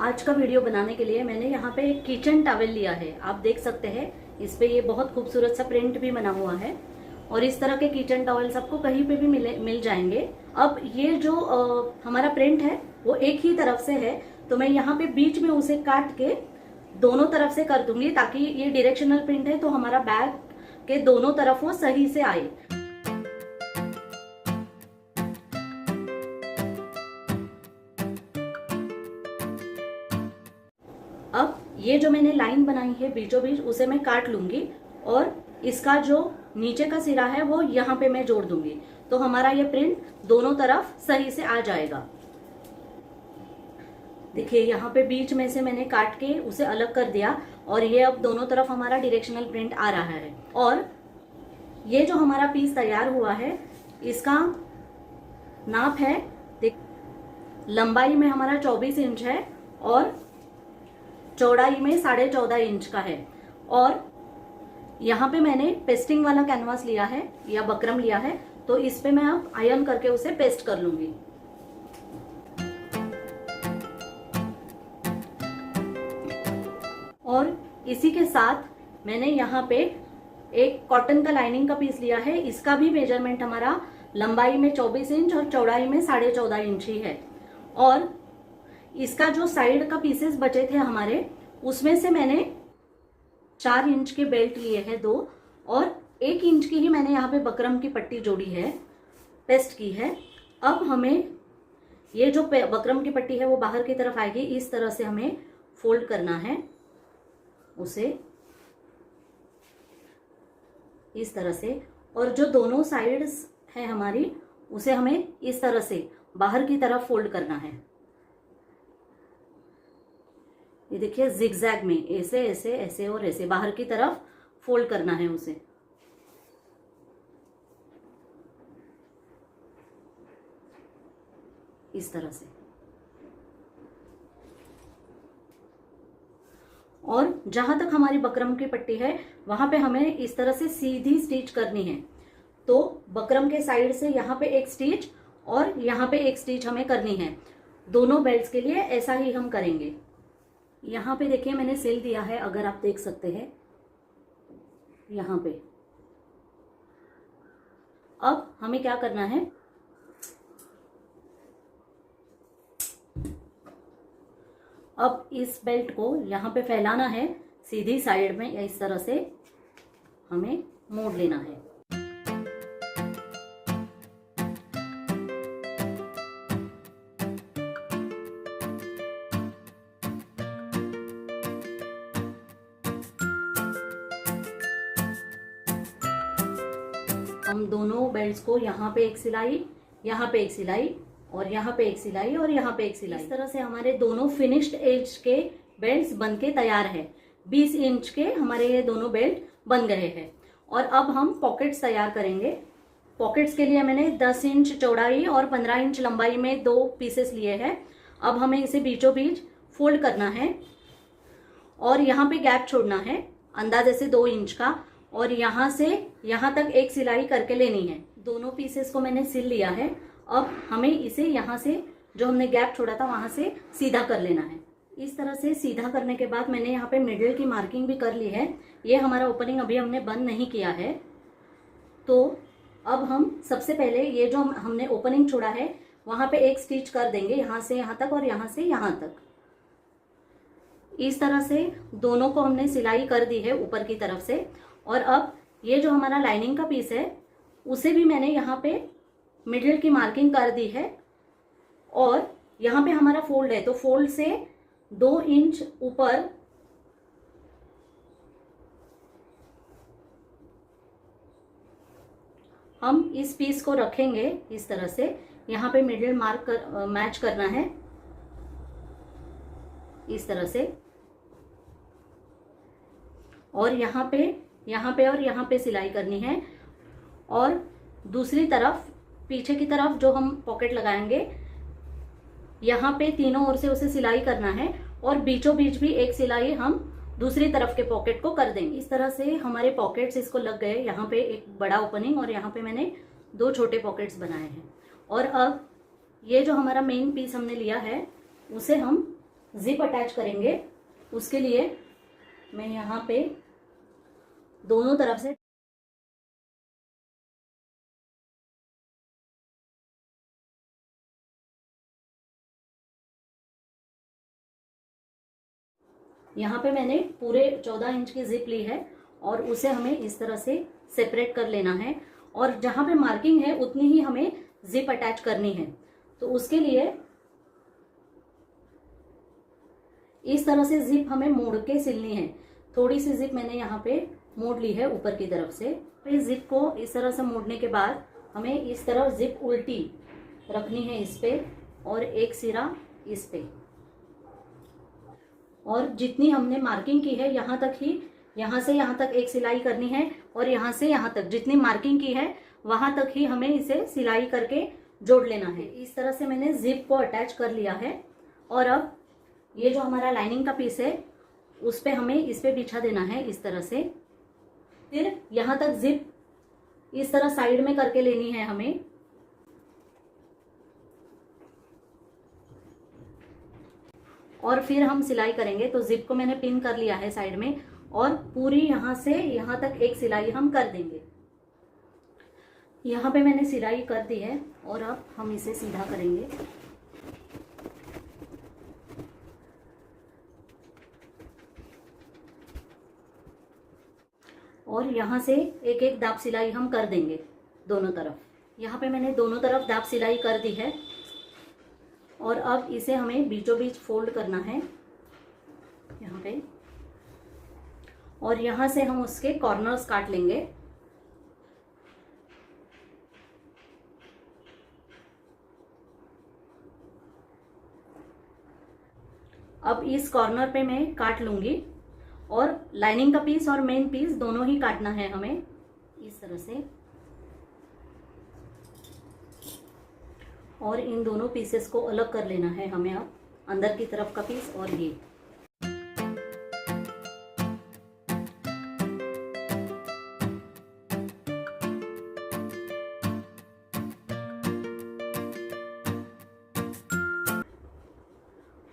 आज का वीडियो बनाने के लिए मैंने यहाँ पे एक किचन टॉवेल लिया है। आप देख सकते हैं इस पे ये बहुत खूबसूरत सा प्रिंट भी बना हुआ है और इस तरह के किचन टॉवेल्स आपको कहीं पे भी मिल जाएंगे। अब ये जो हमारा प्रिंट है वो एक ही तरफ से है, तो मैं यहाँ पे बीच में उसे काट के दोनों तरफ से कर दूंगी ताकि ये डायरेक्शनल प्रिंट है तो हमारा बैग के दोनों तरफ वो सही से आए। अब ये जो मैंने लाइन बनाई है बीचों बीच उसे मैं काट लूंगी और इसका जो नीचे का सिरा है वो यहाँ पे मैं जोड़ दूंगी, तो हमारा ये प्रिंट दोनों तरफ सही से आ जाएगा। देखिए यहाँ पे बीच में से मैंने काट के उसे अलग कर दिया और ये अब दोनों तरफ हमारा डायरेक्शनल प्रिंट आ रहा है। और ये जो हमारा पीस तैयार हुआ है इसका नाप है, देख लंबाई में हमारा 24 इंच है और चौड़ाई में 14.5 इंच का है। और यहाँ पे मैंने पेस्टिंग वाला कैनवास लिया है या बकरम लिया है, तो इस पे मैं अब आयरन करके उसे पेस्ट कर लूंगी। और इसी के साथ मैंने यहाँ पे एक कॉटन का लाइनिंग का पीस लिया है। इसका भी मेजरमेंट हमारा लंबाई में 24 इंच और चौड़ाई में 14.5 इंच ही है। और इसका जो साइड का पीसेस बचे थे हमारे, उसमें से मैंने 4 इंच के बेल्ट लिए हैं 2 और 1 इंच की ही मैंने यहाँ पे बकरम की पट्टी जोड़ी है, पेस्ट की है। अब हमें ये जो बकरम की पट्टी है वो बाहर की तरफ आएगी, इस तरह से हमें फोल्ड करना है उसे इस तरह से। और जो दोनों साइड्स है हमारी उसे हमें इस तरह से बाहर की तरफ फोल्ड करना है। ये देखिए जिगजैग में ऐसे ऐसे ऐसे और ऐसे बाहर की तरफ फोल्ड करना है उसे। इस तरह से। और जहां तक हमारी बकरम की पट्टी है वहां पे हमें इस तरह से सीधी स्टिच करनी है। तो बकरम के साइड से यहाँ पे एक स्टिच और यहाँ पे एक स्टिच हमें करनी है। दोनों बेल्ट्स के लिए ऐसा ही हम करेंगे। यहाँ पे देखिए मैंने सिल दिया है, अगर आप देख सकते हैं यहाँ पे। अब हमें क्या करना है, अब इस बेल्ट को यहाँ पे फैलाना है सीधी साइड में, या इस तरह से हमें मोड़ लेना है। हम दोनों बेल्ट्स को यहाँ पे एक सिलाई, यहाँ पे एक सिलाई और यहाँ पे एक सिलाई और यहाँ पे एक सिलाई, इस तरह से हमारे दोनों फिनिश्ड एज के बेल्ट्स बनके तैयार है। 20 इंच के हमारे ये दोनों बेल्ट बन गए हैं। और अब हम पॉकेट्स तैयार करेंगे। पॉकेट्स के लिए मैंने 10 इंच चौड़ाई और 15 इंच लंबाई में 2 पीसेस लिए हैं। अब हमें इसे बीचों बीच फोल्ड करना है और यहाँ पे गैप छोड़ना है अंदाजे से 2 इंच का, और यहाँ से यहाँ तक एक सिलाई करके लेनी है। दोनों पीसेस को मैंने सिल लिया है। अब हमें इसे यहाँ से जो हमने गैप छोड़ा था वहां से सीधा कर लेना है। इस तरह से सीधा करने के बाद मैंने यहाँ पे मिडिल की मार्किंग भी कर ली है। ये हमारा ओपनिंग अभी हमने बंद नहीं किया है। तो अब हम सबसे पहले ये जो हमने ओपनिंग छोड़ा है वहां पे एक स्टिच कर देंगे, यहाँ से यहाँ तक और यहाँ से यहाँ तक। इस तरह से दोनों को हमने सिलाई कर दी है ऊपर की तरफ से। और अब ये जो हमारा लाइनिंग का पीस है उसे भी मैंने यहाँ पे मिडिल की मार्किंग कर दी है। और यहाँ पे हमारा फोल्ड है तो फोल्ड से 2 इंच ऊपर हम इस पीस को रखेंगे। इस तरह से यहाँ पे मिडिल मार्क मैच करना है इस तरह से। और यहाँ पे और यहाँ पे सिलाई करनी है। और दूसरी तरफ पीछे की तरफ जो हम पॉकेट लगाएंगे यहाँ पे तीनों ओर से उसे सिलाई करना है और बीचों बीच भी एक सिलाई हम दूसरी तरफ के पॉकेट को कर देंगे। इस तरह से हमारे पॉकेट्स इसको लग गए। यहाँ पे एक बड़ा ओपनिंग और यहाँ पे मैंने 2 छोटे पॉकेट्स बनाए हैं। और अब ये जो हमारा मेन पीस हमने लिया है उसे हम जिप अटैच करेंगे, उसके लिए मैं यहाँ पे दोनों तरफ से यहाँ पे मैंने पूरे 14 इंच की जिप ली है और उसे हमें इस तरह से सेपरेट कर लेना है और जहां पे मार्किंग है उतनी ही हमें जिप अटैच करनी है। तो उसके लिए इस तरह से जिप हमें मोड़ के सिलनी है। थोड़ी सी जिप मैंने यहाँ पे मोड़ ली है ऊपर की तरफ से। इस जिप को इस तरह से मोड़ने के बाद हमें इस तरफ जिप उल्टी रखनी है इस पे और एक सिरा इस पे, और जितनी हमने मार्किंग की है यहाँ तक ही, यहाँ से यहाँ तक एक सिलाई करनी है और यहाँ से यहाँ तक जितनी मार्किंग की है वहां तक ही हमें इसे सिलाई करके जोड़ लेना है। इस तरह से मैंने जिप को अटैच कर लिया है और अब ये जो हमारा लाइनिंग का पीस है उस पे हमें इस पे बिछा देना है इस तरह से। फिर यहाँ तक जिप इस तरह साइड में करके लेनी है हमें, और फिर हम सिलाई करेंगे। तो जिप को मैंने पिन कर लिया है साइड में और पूरी यहाँ से यहाँ तक एक सिलाई हम कर देंगे। यहाँ पे मैंने सिलाई कर दी है और अब हम इसे सीधा करेंगे। और यहाँ से एक एक दाब सिलाई हम कर देंगे दोनों तरफ। यहाँ पे मैंने दोनों तरफ दाब सिलाई कर दी है और अब इसे हमें बीचों बीच फोल्ड करना है यहाँ पे, और यहाँ से हम उसके कॉर्नर्स काट लेंगे। अब इस कॉर्नर पे मैं काट लूंगी और लाइनिंग का पीस और मेन पीस दोनों ही काटना है हमें इस तरह से, और इन दोनों पीसेस को अलग कर लेना है हमें अब, अंदर की तरफ का पीस और ये।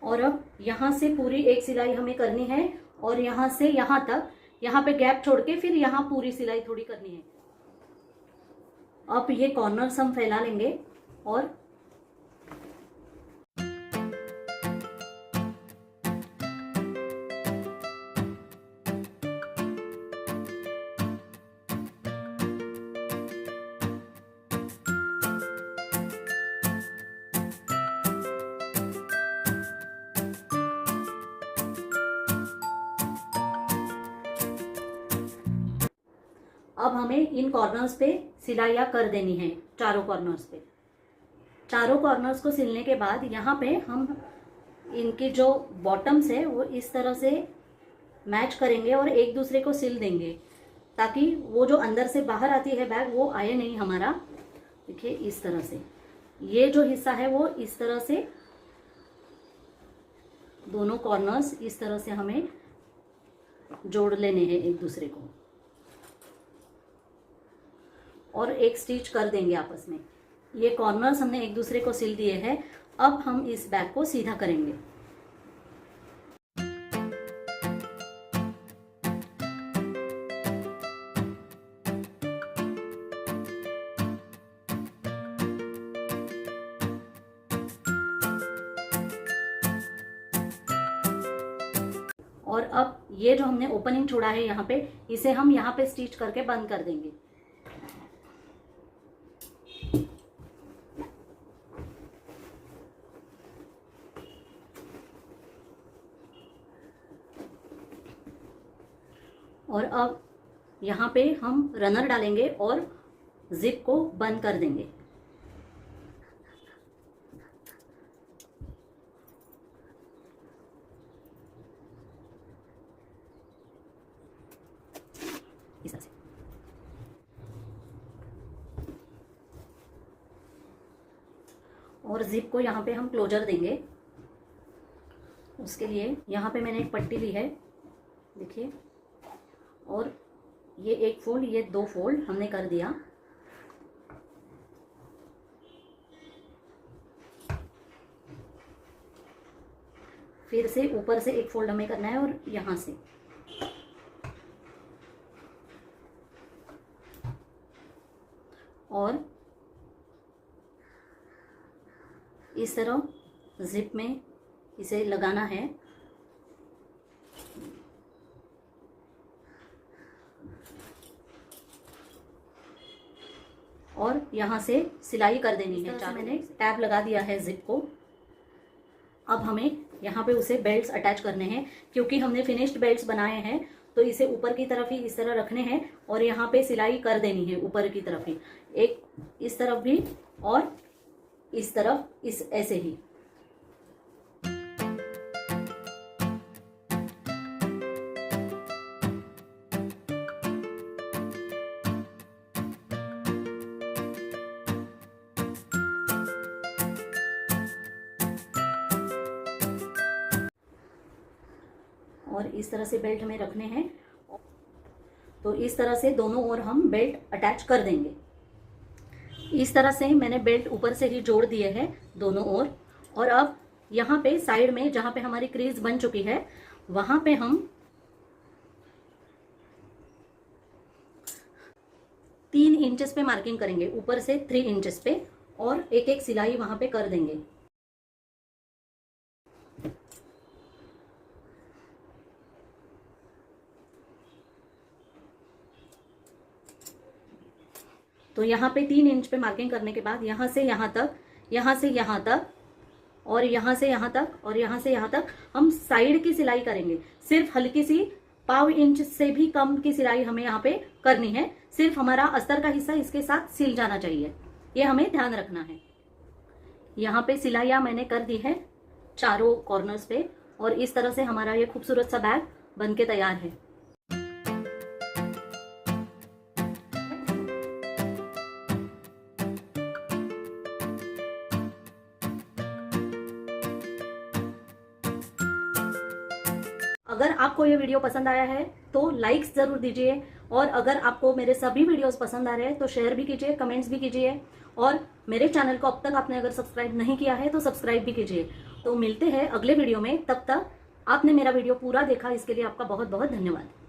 और अब यहाँ से पूरी एक सिलाई हमें करनी है और यहाँ से यहाँ तक, यहाँ पे गैप छोड़ के फिर यहाँ पूरी सिलाई थोड़ी करनी है। अब ये कॉर्नर्स हम फैला लेंगे और अब हमें इन कॉर्नर्स पे सिलाइयाँ कर देनी है, चारों कॉर्नर्स पे। चारों कॉर्नर्स को सिलने के बाद यहाँ पे हम इनकी जो बॉटम्स है वो इस तरह से मैच करेंगे और एक दूसरे को सिल देंगे ताकि वो जो अंदर से बाहर आती है बैग वो आए नहीं हमारा। देखिए इस तरह से ये जो हिस्सा है वो इस तरह से दोनों कॉर्नर्स इस तरह से हमें जोड़ लेने हैं एक दूसरे को और एक स्टिच कर देंगे आपस में। ये कॉर्नर्स हमने एक दूसरे को सिल दिए हैं। अब हम इस बैग को सीधा करेंगे। और अब ये जो हमने ओपनिंग छोड़ा है यहाँ पे, इसे हम यहाँ पे स्टिच करके बंद कर देंगे। और अब यहाँ पे हम रनर डालेंगे और जिप को बंद कर देंगे। इस तरह से और जिप को यहाँ पे हम क्लोजर देंगे। उसके लिए यहाँ पे मैंने एक पट्टी ली है, देखिए, और ये एक फोल्ड, ये दो फोल्ड हमने कर दिया। फिर से ऊपर से एक फोल्ड हमें करना है और यहाँ से और इस तरह जिप में इसे लगाना है। और यहाँ से सिलाई कर देनी है। मैंने टैब लगा दिया है जिप को। अब हमें यहाँ पे उसे बेल्ट्स अटैच करने हैं, क्योंकि हमने फिनिश्ड बेल्ट्स बनाए हैं तो इसे ऊपर की तरफ ही इस तरह रखने हैं और यहाँ पे सिलाई कर देनी है ऊपर की तरफ ही, एक इस तरफ भी और इस तरफ इस ऐसे ही। और इस तरह से बेल्ट हमें रखने हैं। तो इस तरह से दोनों ओर हम बेल्ट अटैच कर देंगे। इस तरह से मैंने बेल्ट ऊपर से ही जोड़ दिए हैं दोनों ओर। और अब यहाँ पे साइड में जहाँ पे हमारी क्रीज बन चुकी है वहां पे हम 3 इंचेस पे मार्किंग करेंगे, ऊपर से 3 इंचेस पे, और एक एक सिलाई वहां पे कर देंगे। तो यहाँ पे 3 इंच पे मार्किंग करने के बाद यहाँ से यहाँ तक, यहाँ से यहाँ तक, और यहाँ से यहाँ तक, और यहाँ से यहाँ तक हम साइड की सिलाई करेंगे। सिर्फ हल्की सी 1/4 इंच से भी कम की सिलाई हमें यहाँ पे करनी है। सिर्फ हमारा अस्तर का हिस्सा इसके साथ सिल जाना चाहिए, ये हमें ध्यान रखना है। यहाँ पे सिलाइयाँ मैंने कर दी है चारों कॉर्नर्स पे, और इस तरह से हमारा ये खूबसूरत सा बैग बनके तैयार है। अगर आपको ये वीडियो पसंद आया है तो लाइक्स जरूर दीजिए, और अगर आपको मेरे सभी वीडियोस पसंद आ रहे हैं तो शेयर भी कीजिए, कमेंट्स भी कीजिए, और मेरे चैनल को अब तक आपने अगर सब्सक्राइब नहीं किया है तो सब्सक्राइब भी कीजिए। तो मिलते हैं अगले वीडियो में, तब तक आपने मेरा वीडियो पूरा देखा इसके लिए आपका बहुत बहुत धन्यवाद।